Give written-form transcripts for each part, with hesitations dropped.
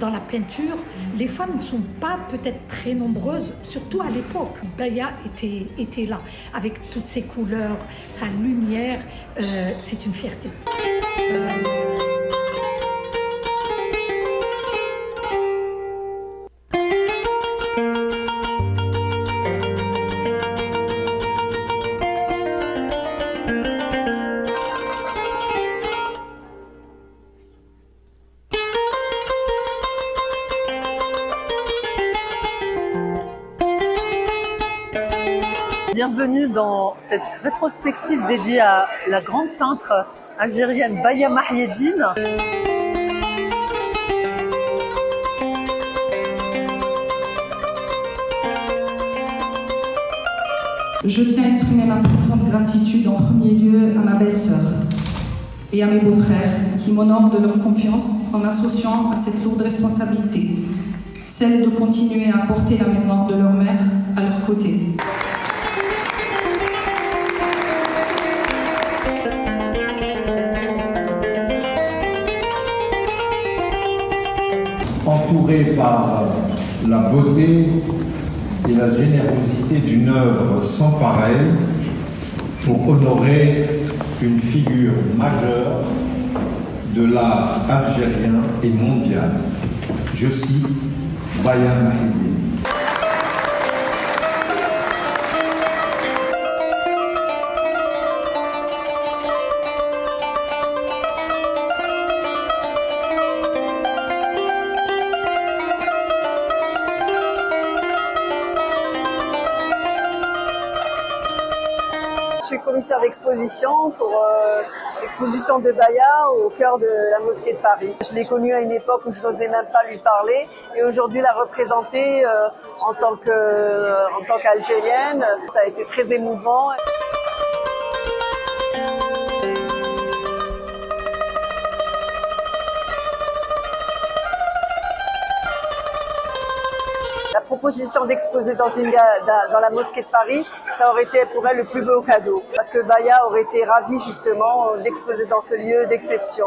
dans la peinture, les femmes ne sont pas peut-être très nombreuses, surtout à l'époque. Baya était là, avec toutes ses couleurs, sa lumière, c'est une fierté. Bienvenue dans cette rétrospective dédiée à la grande peintre algérienne Baya Mahieddine. Je tiens à exprimer ma profonde gratitude en premier lieu à ma belle-sœur et à mes beaux-frères qui m'honorent de leur confiance en m'associant à cette lourde responsabilité, celle de continuer à porter la mémoire de leur mère à leur côté. Entouré par la beauté et la générosité d'une œuvre sans pareille pour honorer une figure majeure de l'art algérien et mondial. Je cite Baya Mahieddine. Je suis commissaire d'exposition pour l'exposition de Baya au cœur de la mosquée de Paris. Je l'ai connue à une époque où je n'osais même pas lui parler et aujourd'hui la représenter en tant qu'Algérienne, ça a été très émouvant. La proposition d'exposer dans la mosquée de Paris, ça aurait été pour elle le plus beau cadeau. Parce que Baya aurait été ravie justement d'exposer dans ce lieu d'exception.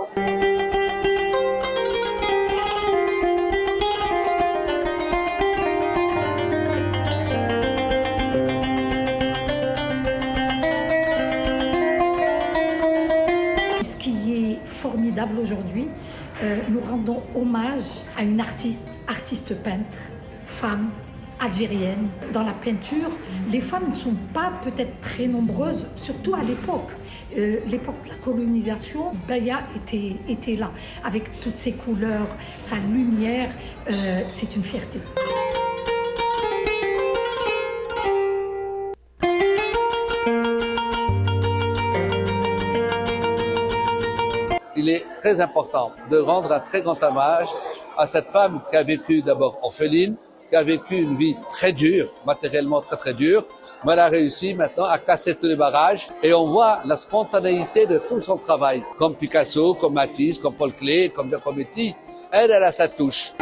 Ce qui est formidable aujourd'hui, nous rendons hommage à une artiste peintre, femme, algérienne. Dans la peinture, les femmes ne sont pas peut-être très nombreuses, surtout à l'époque. L'époque de la colonisation, Baya était là, avec toutes ses couleurs, sa lumière, c'est une fierté. Il est très important de rendre un très grand hommage à cette femme qui a vécu d'abord orpheline, qui a vécu une vie très dure, matériellement très dure, mais elle a réussi maintenant à casser tous les barrages et on voit la spontanéité de tout son travail, comme Picasso, comme Matisse, comme Paul Klee, comme Giacometti. Elle a sa touche.